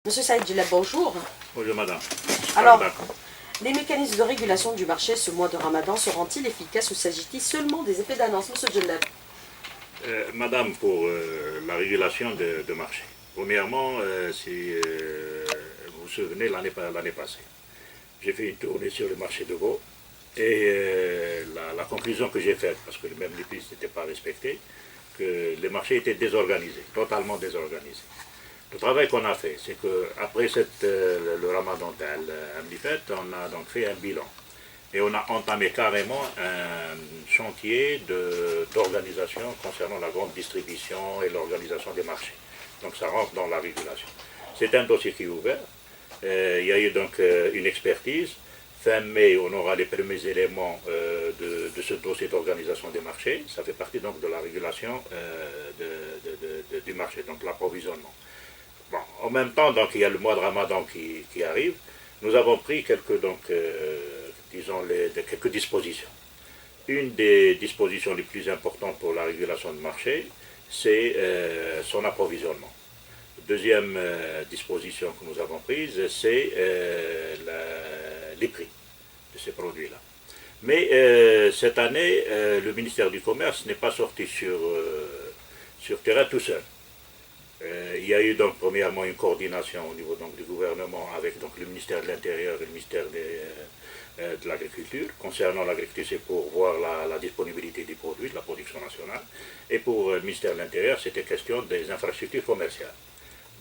Monsieur Saïd Djellab, bonjour. Bonjour madame. Alors, D'accord. les mécanismes de régulation du marché ce mois de Ramadan seront-ils efficaces ou s'agit-il seulement des effets d'annonce? Monsieur Djellab. Madame, pour la régulation de marché. Premièrement, si vous vous souvenez, l'année passée, j'ai fait une tournée sur le marché de Vaud et la conclusion que j'ai faite, parce que même les pistes n'étaient pas respectées, que les marchés étaient désorganisés, totalement désorganisés. Le travail qu'on a fait, c'est qu'après le Ramadan d'Amlifet, on a donc fait un bilan. Et on a entamé carrément un chantier d'organisation concernant la grande distribution et l'organisation des marchés. Donc ça rentre dans la régulation. C'est un dossier qui est ouvert. Il y a eu donc une expertise. Fin mai, on aura les premiers éléments de ce dossier d'organisation des marchés. Ça fait partie donc de la régulation du marché, donc l'approvisionnement. Bon, en même temps, donc, il y a le mois de Ramadan qui arrive. Nous avons pris quelques dispositions. Une des dispositions les plus importantes pour la régulation du marché, c'est son approvisionnement. Deuxième disposition que nous avons prise, c'est les prix de ces produits-là. Mais cette année, le ministère du Commerce n'est pas sorti sur terrain tout seul. Il y a eu donc premièrement une coordination au niveau donc, du gouvernement avec donc, le ministère de l'Intérieur et le ministère de l'Agriculture. Concernant l'agriculture, c'est pour voir la disponibilité des produits, de la production nationale. Et pour le ministère de l'Intérieur, c'était question des infrastructures commerciales.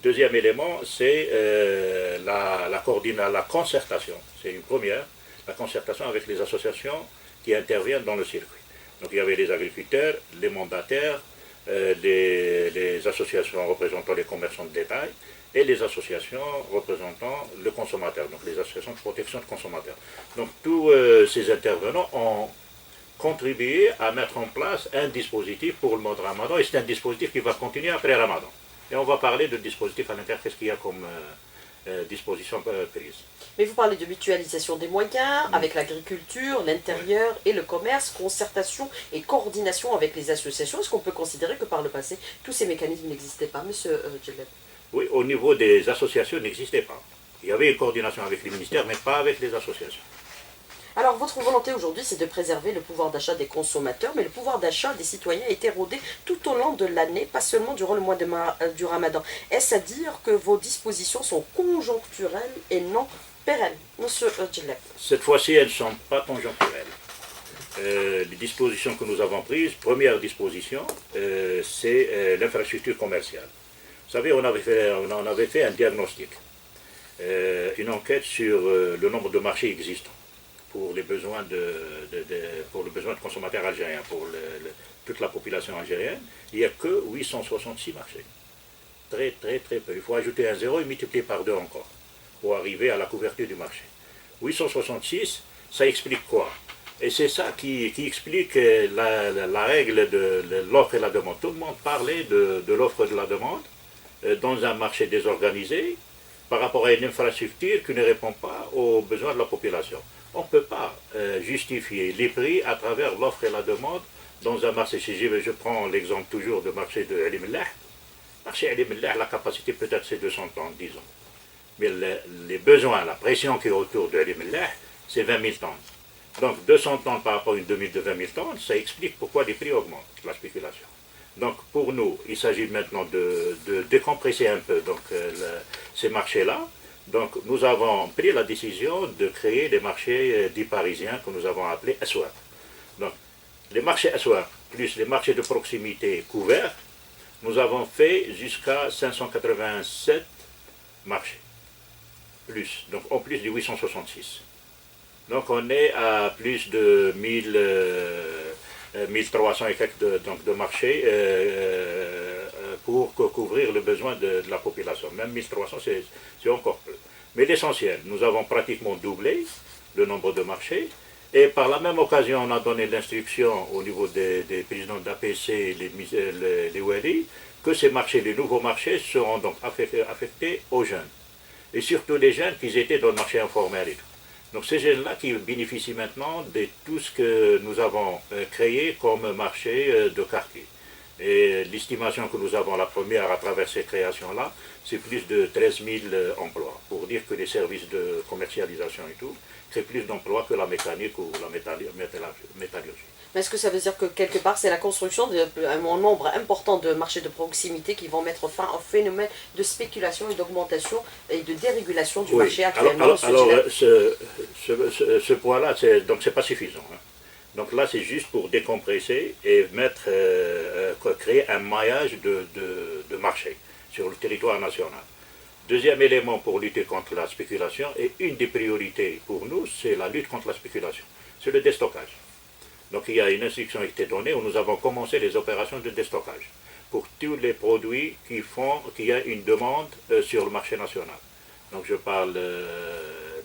Deuxième élément, c'est la concertation. C'est une première, la concertation avec les associations qui interviennent dans le circuit. Donc il y avait les agriculteurs, les mandataires, les associations représentant les commerçants de détail et les associations représentant le consommateur, donc les associations de protection de consommateurs. Donc tous ces intervenants ont contribué à mettre en place un dispositif pour le mois de Ramadan et c'est un dispositif qui va continuer après Ramadan. Et on va parler de dispositif à l'intérieur, qu'est-ce qu'il y a comme disposition prise. Mais vous parlez de mutualisation des moyens avec l'agriculture, l'intérieur et le commerce, concertation et coordination avec les associations. Est-ce qu'on peut considérer que par le passé, tous ces mécanismes n'existaient pas, monsieur Djellab? Oui, au niveau des associations, il n'existait pas. Il y avait une coordination avec les ministères, mais pas avec les associations. Alors, votre volonté aujourd'hui, c'est de préserver le pouvoir d'achat des consommateurs, mais le pouvoir d'achat des citoyens a été érodé tout au long de l'année, pas seulement durant le mois du Ramadan. Est-ce à dire que vos dispositions sont conjoncturelles et non pérennes, monsieur Djellab? Cette fois-ci, elles ne sont pas conjoncturelles. Les dispositions que nous avons prises, première disposition, c'est l'infrastructure commerciale. Vous savez, on avait fait un diagnostic, une enquête sur le nombre de marchés existants pour les besoins pour le besoin de consommateurs algériens, pour toute la population algérienne. Il n'y a que 866 marchés. Très, très, très peu. Il faut ajouter un zéro et multiplier par 2 encore pour arriver à la couverture du marché. 866, ça explique quoi? Et c'est ça qui explique la règle de l'offre et la demande. Tout le monde parlait de l'offre et de la demande dans un marché désorganisé par rapport à une infrastructure qui ne répond pas aux besoins de la population. On ne peut pas justifier les prix à travers l'offre et la demande dans un marché. Si je prends l'exemple toujours du marché de Ali Mellah. Marché Ali Mellah, la capacité peut-être c'est 200 tonnes, disons. Mais les besoins, la pression qui est autour de Ali Mellah, c'est 20 000 tonnes. Donc 200 tonnes par rapport à une demi de 20 000 tonnes, ça explique pourquoi les prix augmentent, la spéculation. Donc pour nous, il s'agit maintenant de décompresser un peu donc, ces marchés-là. Donc nous avons pris la décision de créer des marchés dits parisiens que nous avons appelés Aswaq. Donc les marchés Aswaq plus les marchés de proximité couverts, nous avons fait jusqu'à 587 marchés. Plus, donc en plus de 866. Donc on est à plus de 1300 et quelques de marchés pour couvrir le besoin de la population. Même 1300, c'est encore peu. Mais l'essentiel, nous avons pratiquement doublé le nombre de marchés. Et par la même occasion, on a donné l'instruction au niveau des présidents d'APC et les Wali que ces marchés, les nouveaux marchés, seront donc affectés aux jeunes. Et surtout les jeunes qui étaient dans le marché informel et tout. Donc ces jeunes-là qui bénéficient maintenant de tout ce que nous avons créé comme marché de quartier. Et l'estimation que nous avons, la première à travers ces créations-là, c'est plus de 13 000 emplois. Pour dire que les services de commercialisation et tout, c'est plus d'emplois que la mécanique ou la métallurgie. Mais est-ce que ça veut dire que quelque part c'est la construction d'un nombre important de marchés de proximité qui vont mettre fin au phénomène de spéculation et d'augmentation et de dérégulation du marché actuellement? Ce point-là, donc c'est pas suffisant. Hein. Donc là, c'est juste pour décompresser et créer un maillage de marché sur le territoire national. Deuxième élément pour lutter contre la spéculation, et une des priorités pour nous, c'est la lutte contre la spéculation, c'est le déstockage. Donc il y a une instruction qui a été donnée où nous avons commencé les opérations de déstockage pour tous les produits qui y a une demande sur le marché national. Donc je parle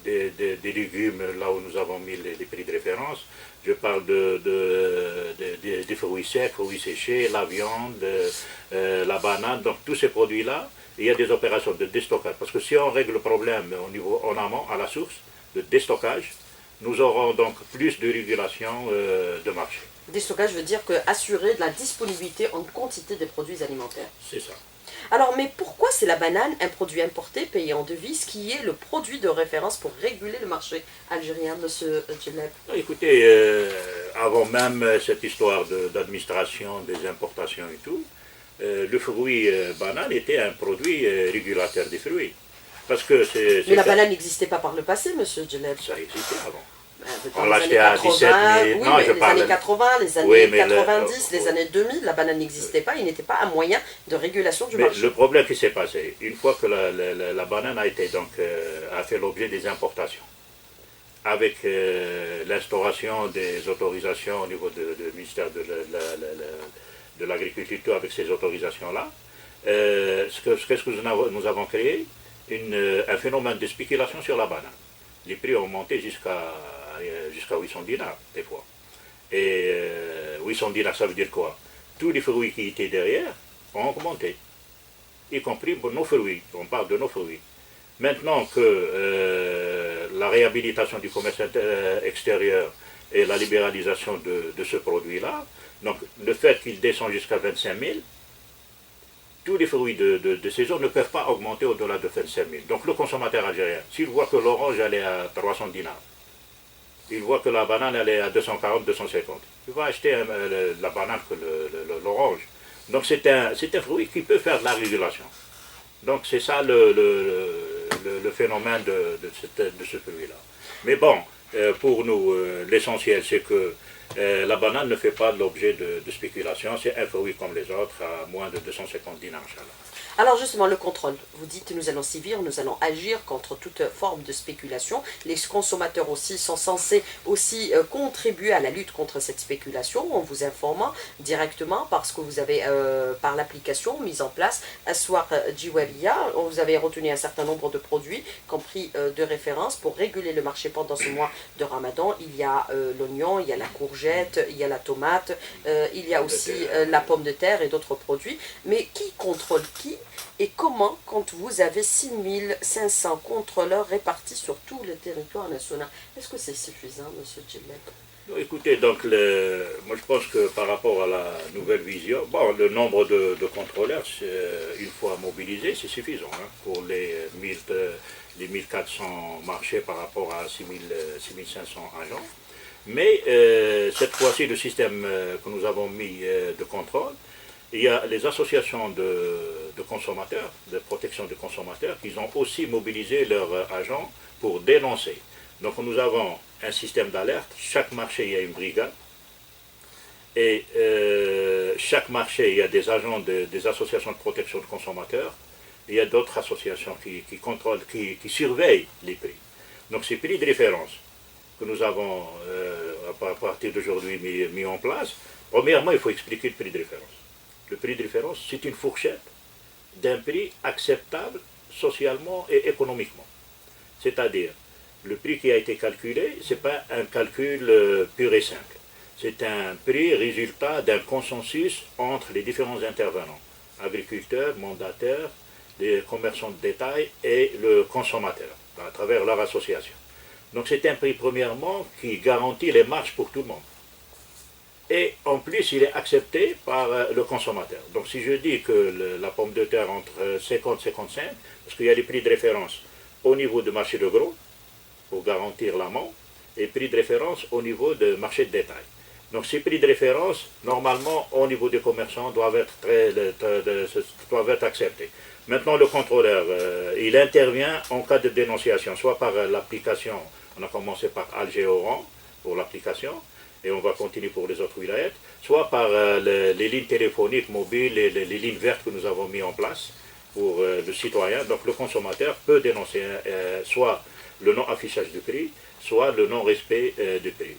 des légumes, là où nous avons mis les prix de référence. Je parle des fruits secs, fruits séchés, la viande, la banane. Donc tous ces produits-là, il y a des opérations de déstockage. Parce que si on règle le problème en amont, à la source, de déstockage, nous aurons donc plus de régulation de marché. Déstockage veut dire que assurer de la disponibilité en quantité des produits alimentaires. C'est ça. Alors, mais pourquoi c'est la banane, un produit importé, payé en devises, qui est le produit de référence pour réguler le marché algérien, monsieur Djelleb? Écoutez, avant même cette histoire d'administration des importations et tout, le fruit banane était un produit régulateur des fruits. Parce que mais la banane n'existait pas par le passé, monsieur Djelleb. Ça existait avant. On l'achetait à 17 000. Oui, non, mais les années 80, les années 90, les années 2000, la banane n'existait pas, il n'était pas un moyen de régulation du marché. Le problème qui s'est passé, une fois que la banane a fait l'objet des importations, avec l'instauration des autorisations au niveau du ministère de l'Agriculture, avec ces autorisations-là, qu'est-ce que nous avons créé? Un phénomène de spéculation sur la banane. Les prix ont monté jusqu'à 800 dinars, des fois. Et 800 dinars, ça veut dire quoi? Tous les fruits qui étaient derrière ont augmenté, y compris nos fruits. On parle de nos fruits. Maintenant que la réhabilitation du commerce extérieur et la libéralisation de ce produit-là, donc le fait qu'il descend jusqu'à 25 000, tous les fruits de saison ne peuvent pas augmenter au-delà de 25 000. Donc le consommateur algérien, s'il voit que l'orange elle est à 300 dinars, il voit que la banane elle est à 240, 250, il va acheter la banane que l'orange. Donc c'est un fruit qui peut faire de la régulation. Donc c'est ça le phénomène de ce fruit-là. Mais bon, pour nous, l'essentiel c'est que la banane ne fait pas l'objet de spéculation, c'est un fruit comme les autres à moins de 250 dinars. Alors justement, le contrôle, vous dites nous allons sévir, nous allons agir contre toute forme de spéculation. Les consommateurs aussi sont censés aussi contribuer à la lutte contre cette spéculation en vous informant directement parce que vous avez par l'application mise en place Aswar Djiwalia, vous avez retenu un certain nombre de produits compris de référence pour réguler le marché pendant ce mois de Ramadan. Il y a l'oignon, il y a la courgette, il y a la tomate, il y a aussi la pomme de terre et d'autres produits. Mais qui contrôle qui? Et comment, quand vous avez 6500 contrôleurs répartis sur tout le territoire national? Est-ce que c'est suffisant, M. Djelleb? Écoutez, donc, moi je pense que par rapport à la nouvelle vision, bon, le nombre de contrôleurs, une fois mobilisés, c'est suffisant hein, pour les 1400 marchés par rapport à 6500 agents. Mais cette fois-ci, le système que nous avons mis de contrôle, il y a les associations de consommateurs, de protection des consommateurs, qui ont aussi mobilisé leurs agents pour dénoncer. Donc nous avons un système d'alerte, chaque marché il y a une brigade, et chaque marché il y a des agents des associations de protection de consommateurs, il y a d'autres associations qui contrôlent, qui surveillent les prix. Donc ces prix de référence que nous avons à partir d'aujourd'hui mis en place, premièrement il faut expliquer le prix de référence. Le prix de référence, c'est une fourchette d'un prix acceptable socialement et économiquement. C'est-à-dire, le prix qui a été calculé, ce n'est pas un calcul pur et simple. C'est un prix résultat d'un consensus entre les différents intervenants, agriculteurs, mandataires, les commerçants de détail et le consommateur, à travers leur association. Donc c'est un prix, premièrement, qui garantit les marges pour tout le monde. et en plus il est accepté par le consommateur. Donc si je dis que la pomme de terre entre 50 et 55, parce qu'il y a les prix de référence au niveau du marché de gros, pour garantir l'amont, et prix de référence au niveau du marché de détail. Donc ces prix de référence, normalement, au niveau des commerçants, doivent être acceptés. Maintenant, le contrôleur, il intervient en cas de dénonciation, soit par l'application, on a commencé par Alger Oran pour l'application, et on va continuer pour les autres wilayats, soit par les lignes téléphoniques mobiles et les lignes vertes que nous avons mis en place pour le citoyen. Donc le consommateur peut dénoncer soit le non-affichage du prix, soit le non-respect du prix.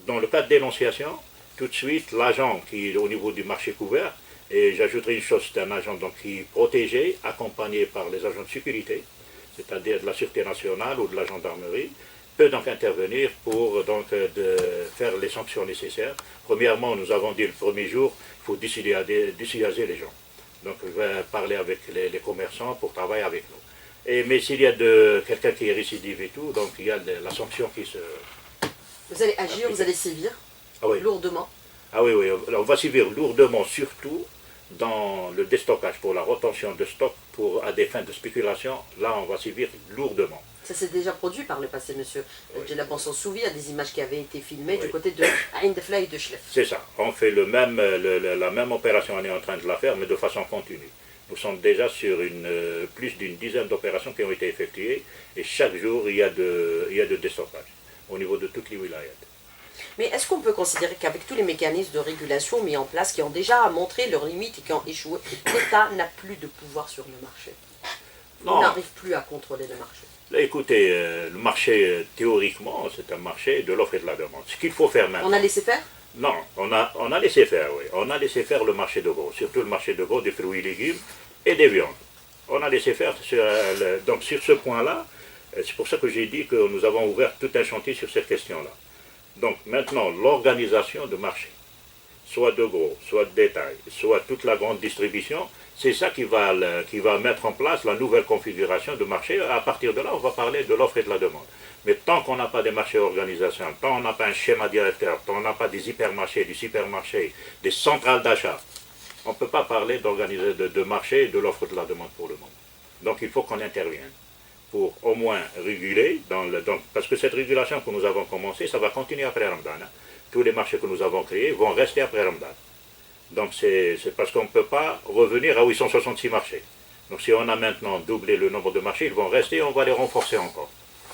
Dans le cas de dénonciation, tout de suite, l'agent qui est au niveau du marché couvert, et j'ajouterai une chose, c'est un agent donc, qui est protégé, accompagné par les agents de sécurité, c'est-à-dire de la Sûreté nationale ou de la gendarmerie, peut donc intervenir pour de faire les sanctions nécessaires. Premièrement, nous avons dit le premier jour, il faut dissuader les gens. Donc, je vais parler avec les commerçants pour travailler avec nous. Mais s'il y a quelqu'un qui est récidive et tout, donc il y a la sanction qui se... Vous allez agir, vous allez sévir lourdement. Ah oui, on va sévir lourdement, surtout dans le déstockage, pour la retention de stock à des fins de spéculation. Là, on va sévir lourdement. Ça s'est déjà produit par le passé, monsieur. On s'en souvient, il y a des images qui avaient été filmées du côté de Ain Defla et de Chlef. C'est ça, on fait la même opération, on est en train de la faire, mais de façon continue. Nous sommes déjà sur plus d'une dizaine d'opérations qui ont été effectuées, et chaque jour, il y a de déstockage au niveau de toutes les wilayas. Mais est-ce qu'on peut considérer qu'avec tous les mécanismes de régulation mis en place, qui ont déjà montré leurs limites et qui ont échoué, l'État n'a plus de pouvoir sur le marché? On n'arrive plus à contrôler le marché. Là, écoutez, le marché, théoriquement, c'est un marché de l'offre et de la demande. Ce qu'il faut faire maintenant... On a laissé faire? Non, on a laissé faire, oui. On a laissé faire le marché de gros, surtout le marché de gros des fruits et légumes et des viandes. On a laissé faire, donc sur ce point-là, c'est pour ça que j'ai dit que nous avons ouvert tout un chantier sur cette question-là. Donc maintenant, l'organisation de marché, soit de gros, soit de détail, soit toute la grande distribution, c'est ça qui va mettre en place la nouvelle configuration de marché. À partir de là, on va parler de l'offre et de la demande. Mais tant qu'on n'a pas des marchés d'organisation, tant qu'on n'a pas un schéma directeur, tant qu'on n'a pas des hypermarchés, des supermarchés, des centrales d'achat, on ne peut pas parler de marché et de l'offre et de la demande pour le moment. Donc il faut qu'on intervienne pour au moins réguler, parce que cette régulation que nous avons commencée, ça va continuer après Ramadan. Tous les marchés que nous avons créés vont rester après Ramadan. Donc c'est parce qu'on ne peut pas revenir à 866 marchés. Donc si on a maintenant doublé le nombre de marchés, ils vont rester et on va les renforcer encore.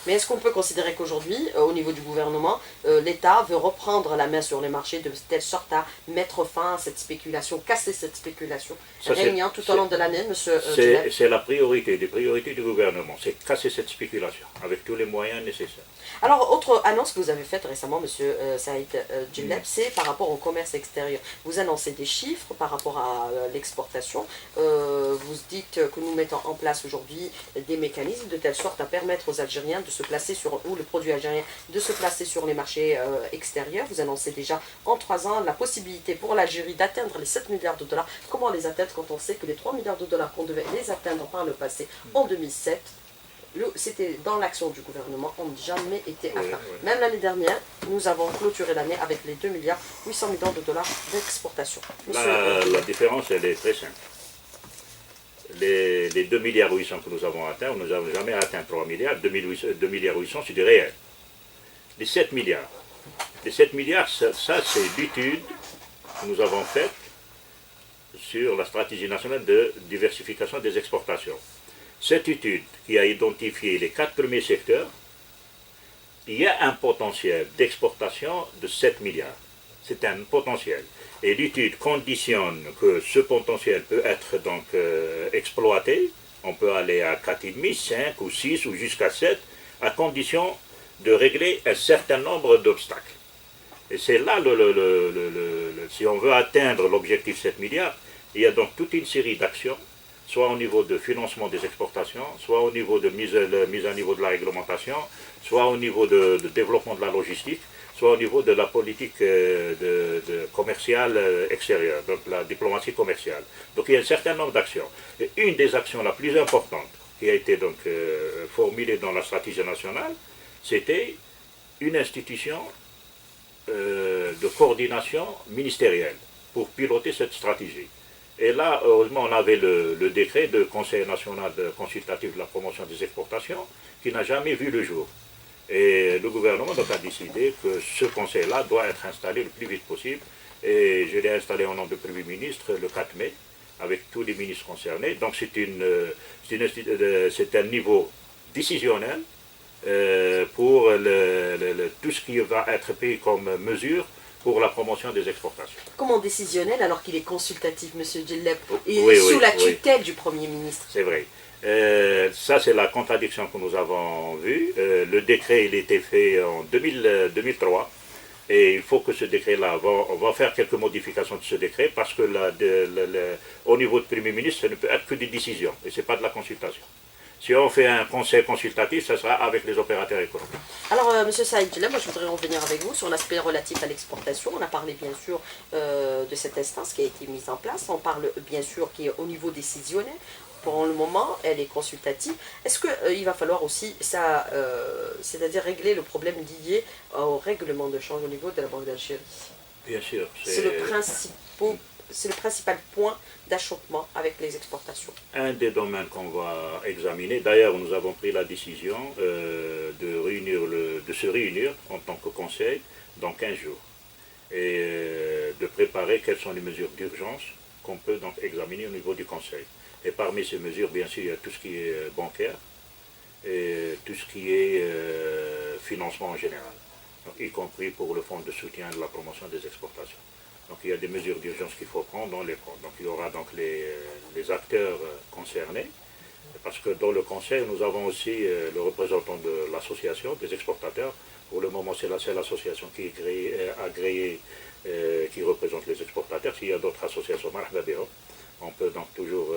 Mais est-ce qu'on peut considérer qu'aujourd'hui, au niveau du gouvernement, l'État veut reprendre la main sur les marchés de telle sorte à mettre fin à cette spéculation, casser cette spéculation régnant tout au long de l'année, monsieur C'est la priorité, des priorités du gouvernement, c'est casser cette spéculation avec tous les moyens nécessaires. Alors, autre annonce que vous avez faite récemment, monsieur Saïd Djelleb, c'est par rapport au commerce extérieur. Vous annoncez des chiffres par rapport à l'exportation. Vous dites que nous mettons en place aujourd'hui des mécanismes de telle sorte à permettre aux Algériens de se placer ou le produit algérien de se placer sur les marchés extérieurs. Vous annoncez déjà en 3 ans la possibilité pour l'Algérie d'atteindre les 7 milliards de dollars. Comment les atteindre quand on sait que les 3 milliards de dollars qu'on devait les atteindre par le passé en 2007, c'était dans l'action du gouvernement, ont jamais été atteints. Même l'année dernière, nous avons clôturé l'année avec les 2 milliards 800 millions de dollars d'exportation. La différence, elle est très simple. Les 2 milliards 800 que nous avons atteints, nous n'avons jamais atteint 3 milliards, 2 milliards 800 c'est du réel. Les 7 milliards, ça c'est l'étude que nous avons faite sur la stratégie nationale de diversification des exportations. Cette étude qui a identifié les 4 premiers secteurs, il y a un potentiel d'exportation de 7 milliards. C'est un potentiel. Et l'étude conditionne que ce potentiel peut être donc exploité. On peut aller à 4,5, 5 ou 6 ou jusqu'à 7, à condition de régler un certain nombre d'obstacles. Et c'est là, si on veut atteindre l'objectif 7 milliards, il y a donc toute une série d'actions, soit au niveau de financement des exportations, soit au niveau de mise à niveau de la réglementation, soit au niveau de développement de la logistique, soit au niveau de la politique commerciale extérieure, donc la diplomatie commerciale. Donc il y a un certain nombre d'actions. Et une des actions la plus importante qui a été donc formulée dans la stratégie nationale, c'était une institution de coordination ministérielle pour piloter cette stratégie. Et là, heureusement, on avait le décret de Conseil national consultatif de la promotion des exportations qui n'a jamais vu le jour. Et le gouvernement donc, a décidé que ce conseil-là doit être installé le plus vite possible. Et je l'ai installé au nom du Premier ministre le 4 mai, avec tous les ministres concernés. Donc c'est un niveau décisionnel pour tout ce qui va être pris comme mesure pour la promotion des exportations. Comment décisionnel alors qu'il est consultatif, M. Djellep, et oui, sous la oui. tutelle du Premier ministre? C'est vrai. Ça, c'est la contradiction que nous avons vue. Le décret, il a été fait en 2003. Et il faut que ce décret-là, on va faire quelques modifications de ce décret parce que au niveau du Premier ministre, ça ne peut être que des décisions et ce n'est pas de la consultation. Si on fait un conseil consultatif, ça sera avec les opérateurs économiques. Alors, M. Saïd Djellep, moi je voudrais revenir avec vous sur l'aspect relatif à l'exportation. On a parlé bien sûr de cette instance qui a été mise en place. On parle bien sûr qui est au niveau décisionnel. Pour le moment, elle est consultative. Est-ce qu'il va falloir aussi, c'est-à-dire régler le problème lié au règlement de change au niveau de la Banque d'Algérie? Bien sûr. C'est le principal point d'achoppement avec les exportations. Un des domaines qu'on va examiner, d'ailleurs nous avons pris la décision de se réunir en tant que conseil dans 15 jours et de préparer quelles sont les mesures d'urgence qu'on peut donc examiner au niveau du conseil. Et parmi ces mesures, bien sûr, il y a tout ce qui est bancaire et tout ce qui est financement en général, donc, y compris pour le fonds de soutien de la promotion des exportations. Donc il y a des mesures d'urgence qu'il faut prendre, on les prend. Donc il y aura donc les acteurs concernés, parce que dans le conseil, nous avons aussi le représentant de l'association des exportateurs. Pour le moment, c'est la seule association qui est agréée, qui représente les exportateurs. S'il y a d'autres associations, on peut donc toujours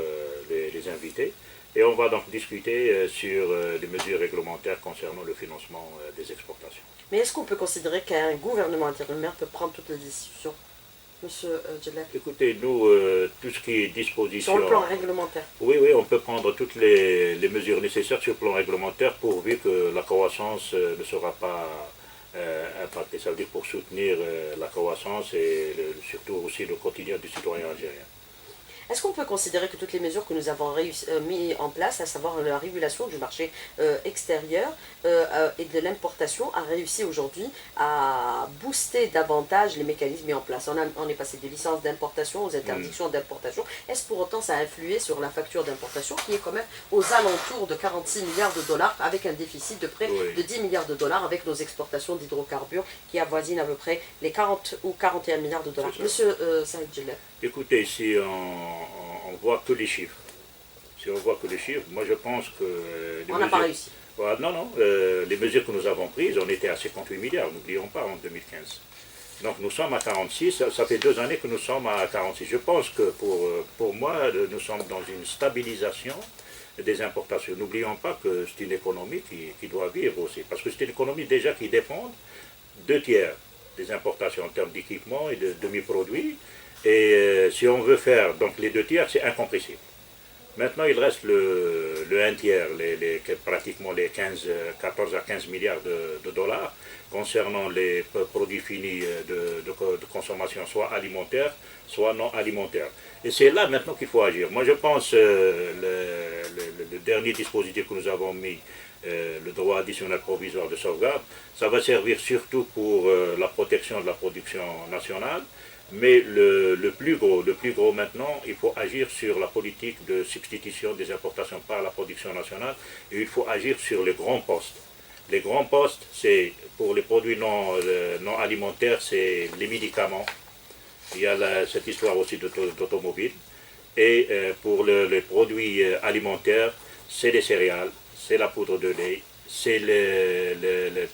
les inviter. Et on va donc discuter sur les mesures réglementaires concernant le financement des exportations. Mais est-ce qu'on peut considérer qu'un gouvernement intérimaire peut prendre toutes les décisions, Monsieur Djellep? Écoutez, nous, tout ce qui est disposition... Sur le plan réglementaire. Oui, on peut prendre toutes les mesures nécessaires sur le plan réglementaire pourvu que la croissance ne sera pas impactée. Ça veut dire pour soutenir la croissance et surtout aussi le quotidien du citoyen algérien. Est-ce qu'on peut considérer que toutes les mesures que nous avons mis en place, à savoir la régulation du marché extérieur et de l'importation, a réussi aujourd'hui à booster davantage les mécanismes mis en place? On est passé des licences d'importation aux interdictions d'importation. Est-ce pour autant ça a influé sur la facture d'importation qui est quand même aux alentours de 46 milliards de dollars avec un déficit de près de 10 milliards de dollars avec nos exportations d'hydrocarbures qui avoisinent à peu près les 40 ou 41 milliards de dollars? Monsieur Saïd Djellep. Écoutez, si on voit que les chiffres, moi je pense que... on n'a pas réussi. Non, les mesures que nous avons prises, on était à 58 milliards, n'oublions pas, en 2015. Donc nous sommes à 46, ça fait 2 années que nous sommes à 46. Je pense que pour moi, nous sommes dans une stabilisation des importations. N'oublions pas que c'est une économie qui doit vivre aussi, parce que c'est une économie déjà qui dépend 2 tiers des importations en termes d'équipement et de demi-produits. Et si on veut faire donc les 2 tiers, c'est incompressible. Maintenant, il reste le 1 tiers, pratiquement les 14 à 15 milliards de dollars concernant les produits finis de consommation, soit alimentaires, soit non alimentaires. Et c'est là maintenant qu'il faut agir. Moi, je pense le dernier dispositif que nous avons mis, le droit additionnel provisoire de sauvegarde, ça va servir surtout pour la protection de la production nationale. Mais le plus gros maintenant, il faut agir sur la politique de substitution des importations par la production nationale et il faut agir sur les grands postes. Les grands postes, c'est pour les produits non alimentaires, c'est les médicaments. Il y a cette histoire aussi d'automobile. Et pour les produits alimentaires, c'est les céréales, c'est la poudre de lait, c'est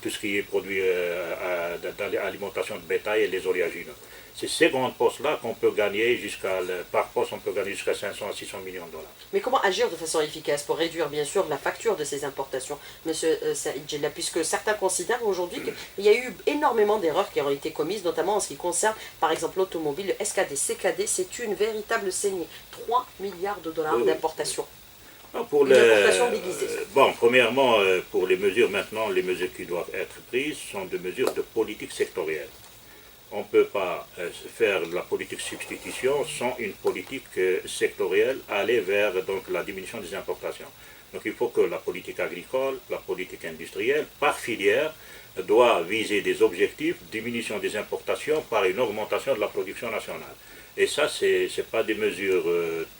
tout ce qui est produit dans l'alimentation de bétail et les oléagineux. C'est ces grands postes-là qu'on peut gagner par poste, on peut gagner jusqu'à 500 à 600 millions de dollars. Mais comment agir de façon efficace pour réduire bien sûr la facture de ces importations, Monsieur Saïd Djellep, puisque certains considèrent aujourd'hui qu'il y a eu énormément d'erreurs qui ont été commises, notamment en ce qui concerne par exemple l'automobile, le SKD, CKD, c'est une véritable saignée. 3 milliards de dollars d'importation. Bon, premièrement, pour les mesures maintenant, les mesures qui doivent être prises sont des mesures de politique sectorielle. On ne peut pas faire de la politique substitution sans une politique sectorielle, aller vers donc, la diminution des importations. Donc il faut que la politique agricole, la politique industrielle, par filière, doit viser des objectifs, diminution des importations par une augmentation de la production nationale. Et ça, ce n'est pas des mesures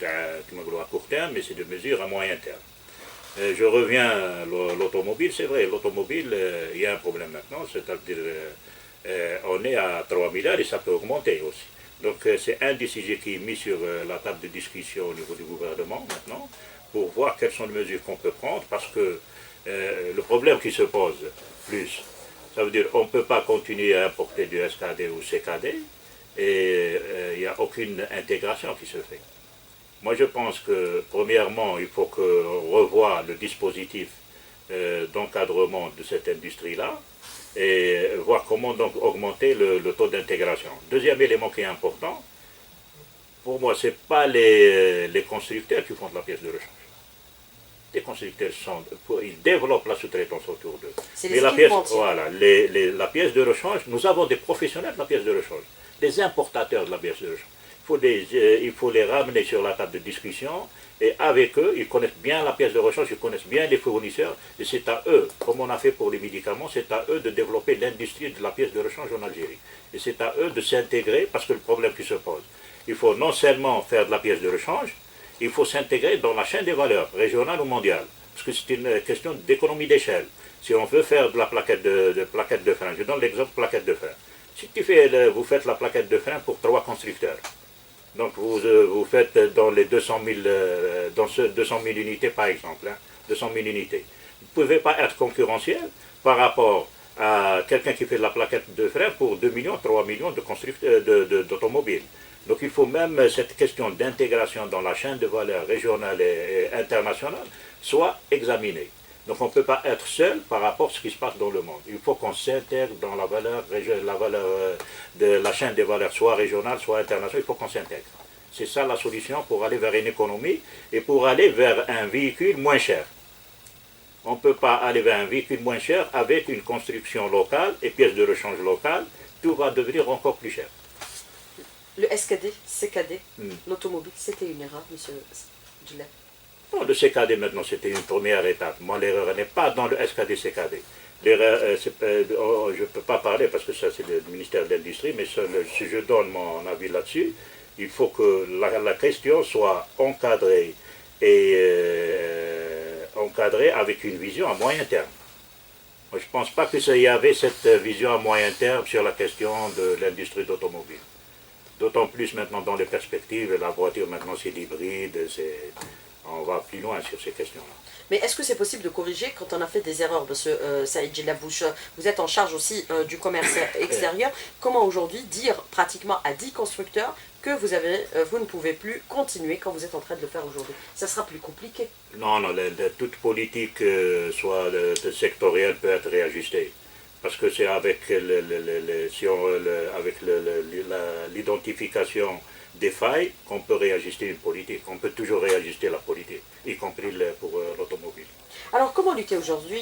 à court terme, mais c'est des mesures à moyen terme. Je reviens à l'automobile, c'est vrai, l'automobile, il y a un problème maintenant, c'est-à-dire on est à 3 milliards et ça peut augmenter aussi. Donc c'est un des sujets qui est mis sur la table de discussion au niveau du gouvernement maintenant, pour voir quelles sont les mesures qu'on peut prendre, parce que le problème qui se pose plus, ça veut dire qu'on ne peut pas continuer à importer du SKD ou CKD, et il n'y a aucune intégration qui se fait. Moi, je pense que, premièrement, il faut qu'on revoie le dispositif d'encadrement de cette industrie-là et voir comment donc augmenter le taux d'intégration. Deuxième élément qui est important, pour moi, ce n'est pas les constructeurs qui font de la pièce de rechange. Les constructeurs ils développent la sous-traitance autour d'eux. Mais la pièce, voilà, la pièce de rechange, nous avons des professionnels de la pièce de rechange, des importateurs de la pièce de rechange. Il faut les ramener sur la table de discussion et avec eux, ils connaissent bien la pièce de rechange, ils connaissent bien les fournisseurs et c'est à eux, comme on a fait pour les médicaments, c'est à eux de développer l'industrie de la pièce de rechange en Algérie. Et c'est à eux de s'intégrer parce que le problème qui se pose, il faut non seulement faire de la pièce de rechange, il faut s'intégrer dans la chaîne des valeurs, régionale ou mondiale, parce que c'est une question d'économie d'échelle. Si on veut faire de la plaquette de frein, je donne l'exemple plaquette de frein. Si vous faites la plaquette de frein pour 3 constructeurs, donc vous faites dans les 200 000 unités par exemple, 200 000 unités. Vous ne pouvez pas être concurrentiel par rapport à quelqu'un qui fait de la plaquette de frein pour 2 millions, 3 millions d'automobiles. Donc il faut même cette question d'intégration dans la chaîne de valeur régionale et internationale soit examinée. Donc on ne peut pas être seul par rapport à ce qui se passe dans le monde. Il faut qu'on s'intègre dans la valeur de la chaîne des valeurs, soit régionale, soit internationale, il faut qu'on s'intègre. C'est ça la solution pour aller vers une économie et pour aller vers un véhicule moins cher. On ne peut pas aller vers un véhicule moins cher avec une construction locale et pièces de rechange locales. Tout va devenir encore plus cher. Le SKD, CKD, l'automobile, c'était une erreur, monsieur Djellab? Non, le CKD maintenant, c'était une première étape. Moi, l'erreur n'est pas dans le SKD-CKD. L'erreur, je ne peux pas parler parce que ça, c'est le ministère de l'Industrie, mais si je donne mon avis là-dessus, il faut que la question soit encadrée encadrée avec une vision à moyen terme. Moi, je ne pense pas qu'il y avait cette vision à moyen terme sur la question de l'industrie d'automobile. D'autant plus maintenant dans les perspectives, la voiture maintenant c'est l'hybride, on va plus loin sur ces questions-là. Mais est-ce que c'est possible de corriger quand on a fait des erreurs, monsieur Saïd Djellab? Vous êtes en charge aussi du commerce extérieur. Comment aujourd'hui dire pratiquement à 10 constructeurs que vous ne pouvez plus continuer quand vous êtes en train de le faire aujourd'hui? Ça sera plus compliqué. Non, toute politique, soit sectorielle, peut être réajustée. Parce que c'est avec l'identification des failles qu'on peut réajuster une politique. On peut toujours réajuster la politique, y compris pour l'automobile. Alors comment lutter aujourd'hui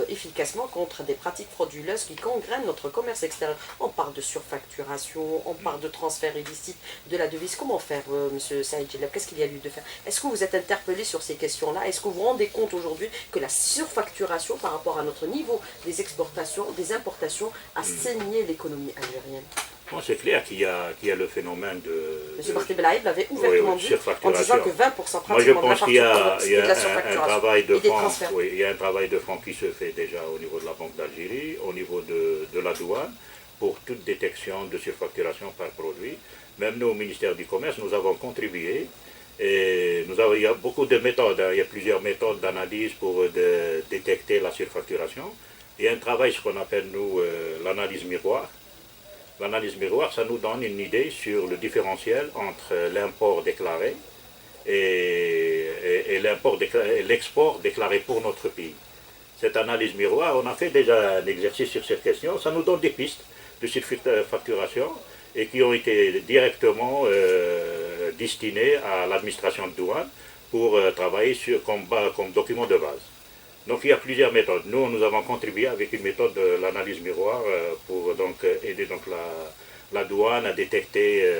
efficacement contre des pratiques frauduleuses qui gangrènent notre commerce extérieur? On parle de surfacturation, on parle de transfert illicite de la devise. Comment faire, monsieur Saïd Djellab? Qu'est-ce qu'il y a lieu de faire? Est-ce que vous êtes interpellé sur ces questions-là? Est-ce que vous vous rendez compte aujourd'hui que la surfacturation par rapport à notre niveau des exportations, des importations, a saigné l'économie algérienne? Bon, c'est clair qu'il y a le phénomène de... M. Barthe Belaïd l'avait ouvertement dit en disant que 20% pratiquement Moi, je pense qu'il y a de la surfacturation un travail de et des fond, transferts. oui, il y a un travail de fond qui se fait déjà au niveau de la Banque d'Algérie, au niveau de la douane, pour toute détection de surfacturation par produit. Même nous, au ministère du Commerce, nous avons contribué. Et il y a beaucoup de méthodes, il y a plusieurs méthodes d'analyse pour détecter la surfacturation. Il y a un travail, ce qu'on appelle, nous, l'analyse miroir. L'analyse miroir, ça nous donne une idée sur le différentiel entre l'import déclaré et l'export déclaré pour notre pays. Cette analyse miroir, on a fait déjà un exercice sur cette question, ça nous donne des pistes de surfacturation et qui ont été directement destinées à l'administration de douane pour travailler comme document de base. Donc il y a plusieurs méthodes. Nous avons contribué avec une méthode de l'analyse miroir pour donc aider donc la douane a détecté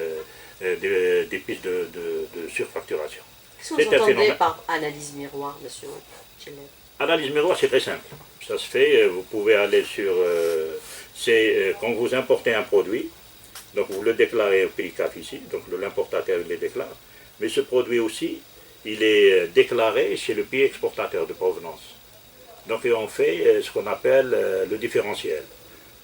des pistes de surfacturation. Qu'est-ce que vous entendez par analyse miroir, monsieur Gillette? Analyse miroir, c'est très simple. Ça se fait, vous pouvez aller sur... quand vous importez un produit, donc vous le déclarez au pays CAF ici, donc l'importateur le déclare, mais ce produit aussi, il est déclaré chez le pays exportateur de provenance. Donc on fait ce qu'on appelle le différentiel.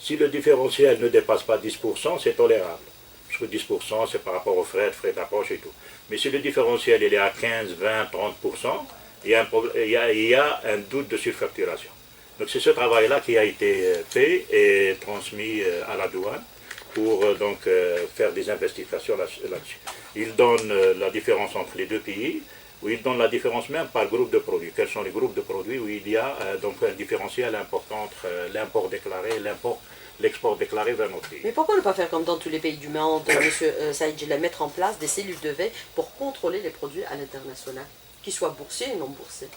Si le différentiel ne dépasse pas 10%, c'est tolérable. Parce que 10%, c'est par rapport aux frais d'approche et tout. Mais si le différentiel il est à 15, 20, 30%, il y a un doute de surfacturation. Donc c'est ce travail-là qui a été fait et transmis à la douane pour faire des investigations là-dessus. Il donne la différence entre les deux pays, où il donne la différence même par groupe de produits. Quels sont les groupes de produits où il y a un différentiel important entre l'import déclaré et l'export déclaré vers notre pays. Mais pourquoi ne pas faire comme dans tous les pays du monde, monsieur Saïd Gillette, mettre en place des cellules de veille pour contrôler les produits à l'international, qu'ils soient boursiers et non boursiers?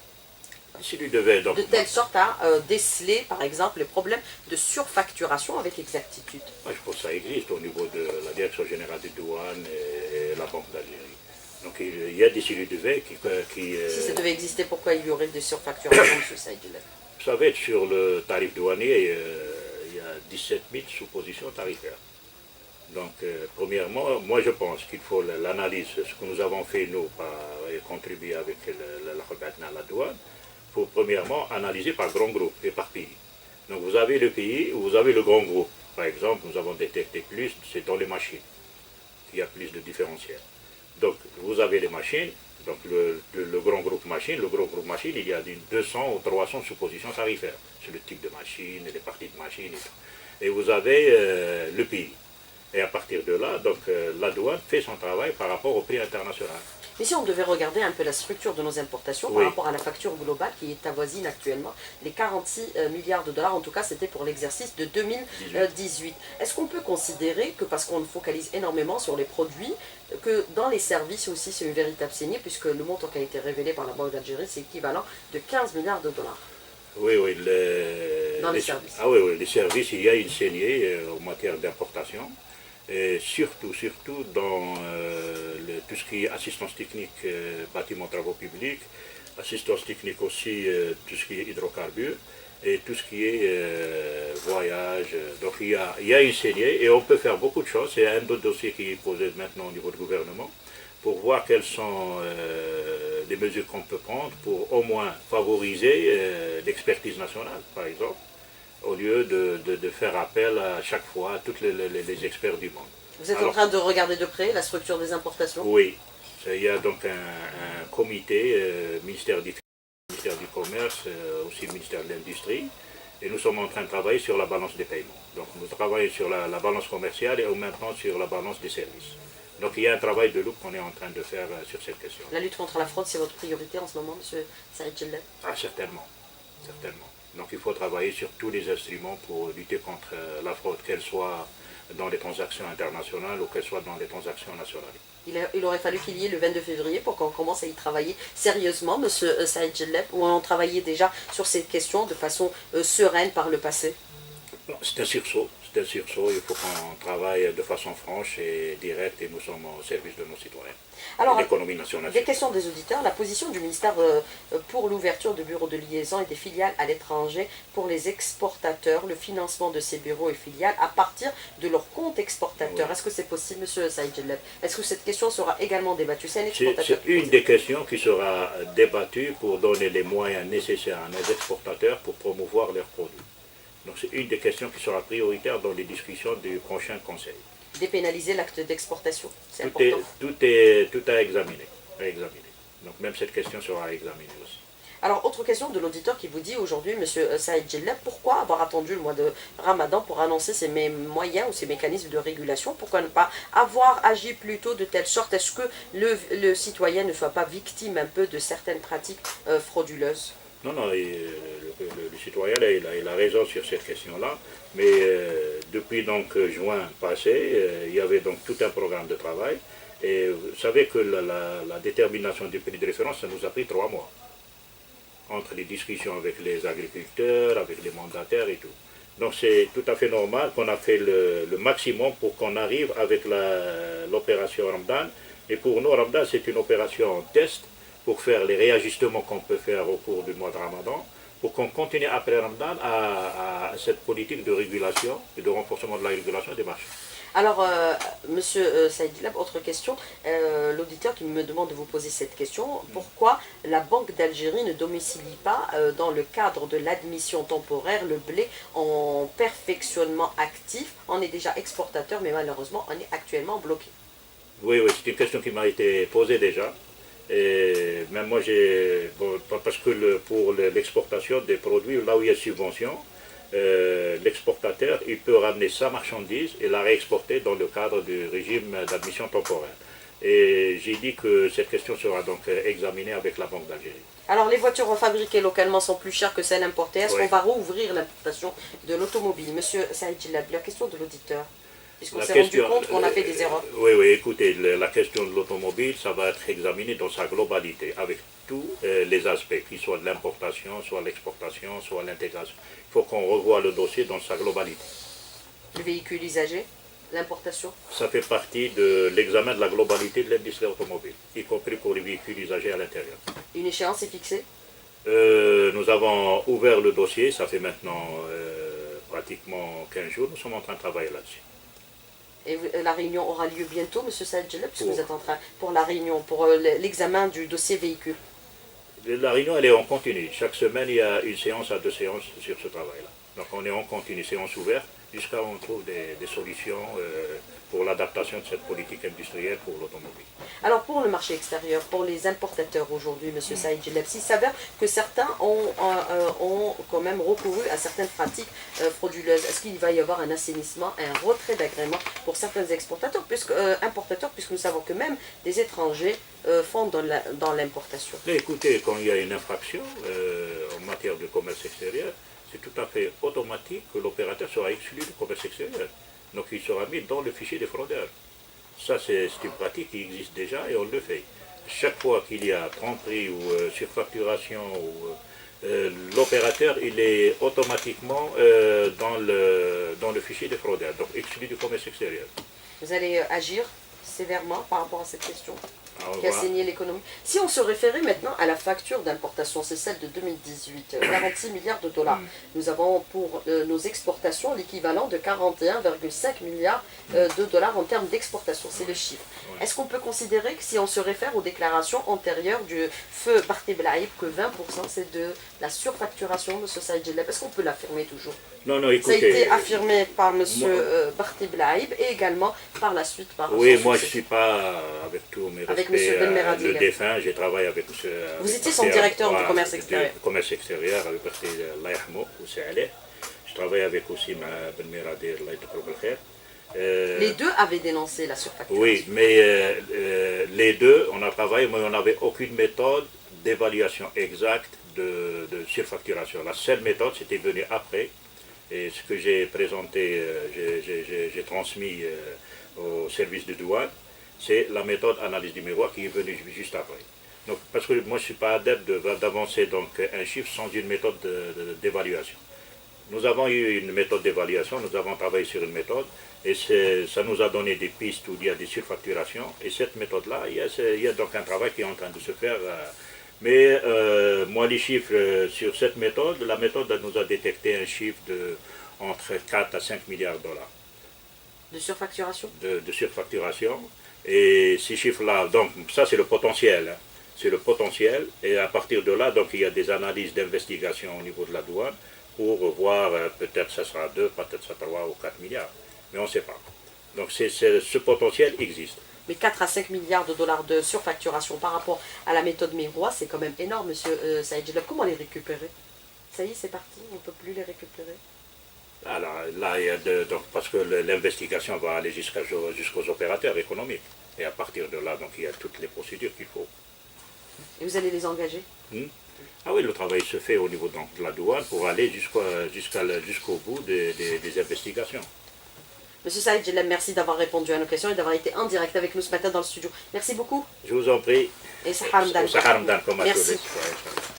De telle sorte à déceler, par exemple, les problèmes de surfacturation avec exactitude. Moi, je pense que ça existe au niveau de la Direction générale des douanes et la Banque d'Algérie. Donc il y a des cellules de veille qui si ça devait exister, pourquoi il y aurait des surfacturations, M. Saïd Gillette? Vous savez, sur le tarif douanier, il y a 17 000 suppositions tarifaires. Donc, premièrement, moi je pense qu'il faut l'analyse, ce que nous avons fait, nous, et contribuer avec la douane, pour premièrement analyser par grand groupe et par pays. Donc vous avez le pays, vous avez le grand groupe. Par exemple, nous avons détecté plus, c'est dans les machines qu'il y a plus de différentiels. Donc vous avez les machines, donc le grand groupe machine, il y a 200 ou 300 suppositions tarifaires sur le type de machine, les parties de machine et tout. Et vous avez le pays. Et à partir de là, donc la douane fait son travail par rapport au prix international. Mais si on devait regarder un peu la structure de nos importations par rapport à la facture globale qui est avoisine actuellement, les 46 milliards de dollars, en tout cas c'était pour l'exercice de 2018. Est-ce qu'on peut considérer que parce qu'on focalise énormément sur les produits, que dans les services aussi c'est une véritable saignée, puisque le montant qui a été révélé par la Banque d'Algérie c'est équivalent de 15 milliards de dollars? Oui, oui. Dans les services. Ah oui, oui, les services, il y a une saignée en matière d'importation. Et surtout dans tout ce qui est assistance technique, bâtiments travaux publics, assistance technique aussi, tout ce qui est hydrocarbures, et tout ce qui est voyage. Donc il y a une saignée et on peut faire beaucoup de choses. C'est un autre dossier qui est posé maintenant au niveau du gouvernement pour voir quelles sont les mesures qu'on peut prendre pour au moins favoriser l'expertise nationale, par exemple, au lieu de faire appel à chaque fois à tous les experts du monde. Vous êtes en train de regarder de près la structure des importations? Oui. Il y a donc un comité, ministère du Commerce, aussi le ministère de l'Industrie, et nous sommes en train de travailler sur la balance des paiements. Donc nous travaillons sur la balance commerciale et en même temps sur la balance des services. Donc il y a un travail de loupe qu'on est en train de faire sur cette question. La lutte contre la fraude, c'est votre priorité en ce moment, M. Saïd Gillette? Ah, certainement. Certainement. Donc il faut travailler sur tous les instruments pour lutter contre la fraude, qu'elle soit dans les transactions internationales ou qu'elle soit dans les transactions nationales. Il aurait fallu qu'il y ait le 22 février pour qu'on commence à y travailler sérieusement, M. Saïd Gillette, ou on travaillait déjà sur ces questions de façon sereine par le passé? C'est un sursaut. C'est un sursaut. Il faut qu'on travaille de façon franche et directe et nous sommes au service de nos citoyens. Alors, l'économie nationale. Des questions des auditeurs. La position du ministère pour l'ouverture de bureaux de liaison et des filiales à l'étranger pour les exportateurs, le financement de ces bureaux et filiales à partir de leur compte exportateur. Oui. Est-ce que c'est possible, M. Saïd Gillette? Est-ce que cette question sera également débattue? C'est une des questions qui sera débattue pour donner les moyens nécessaires à nos exportateurs pour promouvoir leurs produits. Donc c'est une des questions qui sera prioritaire dans les discussions du prochain Conseil. Dépénaliser l'acte d'exportation, c'est important. Tout à examiner, Donc même cette question sera examinée aussi. Alors, autre question de l'auditeur qui vous dit aujourd'hui, M. Saïd Gillette, pourquoi avoir attendu le mois de Ramadan pour annoncer ces moyens ou ces mécanismes de régulation? Pourquoi ne pas avoir agi plus tôt de telle sorte? Est-ce que le citoyen ne soit pas victime un peu de certaines pratiques frauduleuses? Non, le citoyen il a raison sur cette question-là, mais depuis donc juin passé, il y avait donc tout un programme de travail, et vous savez que la détermination du prix de référence, ça nous a pris 3 mois, entre les discussions avec les agriculteurs, avec les mandataires et tout. Donc c'est tout à fait normal qu'on a fait le maximum pour qu'on arrive avec l'opération Ramadan. Et pour nous, Ramadan, c'est une opération test pour faire les réajustements qu'on peut faire au cours du mois de Ramadan, pour qu'on continue après Ramadan à cette politique de régulation et de renforcement de la régulation des marchés. Alors, Monsieur Saïd Lab, autre question. L'auditeur qui me demande de vous poser cette question. Pourquoi la Banque d'Algérie ne domicilie pas, dans le cadre de l'admission temporaire, le blé en perfectionnement actif? On est déjà exportateur, mais malheureusement, on est actuellement bloqué. Oui, oui, c'est une question qui m'a été posée déjà. Et même moi, parce que pour l'exportation des produits, là où il y a subvention, l'exportateur, il peut ramener sa marchandise et la réexporter dans le cadre du régime d'admission temporaire. Et j'ai dit que cette question sera donc examinée avec la Banque d'Algérie. Alors, les voitures fabriquées localement sont plus chères que celles importées. Est-ce qu'on va rouvrir l'importation de l'automobile? Monsieur Saïd Lab, la question de l'auditeur, puisqu'on s'est rendu compte qu'on a fait des erreurs. Oui, oui, écoutez, la question de l'automobile, ça va être examiné dans sa globalité, avec tous les aspects, qu'ils soient de l'importation, soit l'exportation, soit l'intégration. Il faut qu'on revoie le dossier dans sa globalité. Le véhicule usagé, l'importation? Ça fait partie de l'examen de la globalité de l'industrie automobile, y compris pour les véhicules usagés à l'intérieur. Une échéance est fixée? Nous avons ouvert le dossier, ça fait maintenant pratiquement 15 jours, nous sommes en train de travailler là-dessus. Et la réunion aura lieu bientôt, Monsieur Saïd Lab, puisque vous êtes en train, pour la réunion, pour l'examen du dossier véhicule. La réunion, elle est en continu. Chaque semaine, il y a une séance à 2 séances sur ce travail-là. Donc on est en continu, séance ouverte, jusqu'à ce qu'on trouve des solutions pour l'adaptation de cette politique industrielle pour l'automobile. Alors pour le marché extérieur, pour les importateurs aujourd'hui, Monsieur Saïd Lab, s'il s'avère que certains ont quand même recouru à certaines pratiques frauduleuses, est-ce qu'il va y avoir un assainissement, un retrait d'agrément pour certains exportateurs, importateurs, puisque nous savons que même des étrangers font dans l'importation? Écoutez, quand il y a une infraction en matière de commerce extérieur, c'est tout à fait automatique que l'opérateur sera exclu du commerce extérieur. Donc il sera mis dans le fichier des fraudeurs. Ça, c'est une pratique qui existe déjà et on le fait. Chaque fois qu'il y a tromperie ou surfacturation, l'opérateur, il est automatiquement dans le fichier des fraudeurs, donc exclu du commerce extérieur. Vous allez agir sévèrement par rapport à cette question qui a Voilà. saigné l'économie. Si on se référait maintenant à la facture d'importation, c'est celle de 2018, 46 milliards de dollars. Nous avons pour nos exportations l'équivalent de 41,5 milliards de dollars en termes d'exportation. C'est le chiffre. Est-ce qu'on peut considérer que si on se réfère aux déclarations antérieures du feu Barthe Blaïb, que 20% c'est de la surfacturation de ce Saïd Lab? Est-ce qu'on peut l'affirmer toujours? Non, non, Ça a écoutez. été affirmé par M. Barthe Blaïb et également par la suite par Oui, son moi je ne successeur. suis pas, avec tous mes Avec respects, M. Ben Meradi, le là. défunt, j'ai travaillé avec M. Vous étiez son directeur du commerce extérieur. Du commerce extérieur, avec Allah Yahmou, je travaille avec aussi Ben Meradi, Allah Yahmou. Les deux avaient dénoncé la surfacturation. Oui, mais les deux, on a travaillé, mais on n'avait aucune méthode d'évaluation exacte de surfacturation. La seule méthode, c'était venu après. Et ce que j'ai présenté, j'ai transmis au service de douane, c'est la méthode analyse du miroir qui est venue juste après. Donc, parce que moi, je ne suis pas adepte d'avancer donc un chiffre sans une méthode d'évaluation. Nous avons eu une méthode d'évaluation, nous avons travaillé sur une méthode, et ça nous a donné des pistes où il y a des surfacturations. Et cette méthode-là, il y a donc un travail qui est en train de se faire. Mais moi, les chiffres sur cette méthode, la méthode nous a détecté un chiffre de entre 4 à 5 milliards de dollars. De surfacturation? De surfacturation. Et ces chiffres-là, donc ça c'est le potentiel. Hein. C'est le potentiel. Et à partir de là, donc il y a des analyses d'investigation au niveau de la douane pour voir, peut-être ça sera 2, peut-être ça sera 3 ou 4 milliards. Mais on ne sait pas. Donc ce potentiel existe. Mais 4 à 5 milliards de dollars de surfacturation par rapport à la méthode miroir, c'est quand même énorme, monsieur Saïd Lab. Comment les récupérer? Ça y est, c'est parti, on ne peut plus les récupérer. Alors là, il y a donc, parce que l'investigation va aller jusqu'aux opérateurs économiques. Et à partir de là, donc, il y a toutes les procédures qu'il faut. Et vous allez les engager? Ah oui, le travail se fait au niveau donc, de la douane pour aller jusqu'au bout des investigations. Monsieur Saïd Lab, merci d'avoir répondu à nos questions et d'avoir été en direct avec nous ce matin dans le studio. Merci beaucoup. Je vous en prie. Et Sahar Mdan. Sahar Mdan, comme Merci. à tous les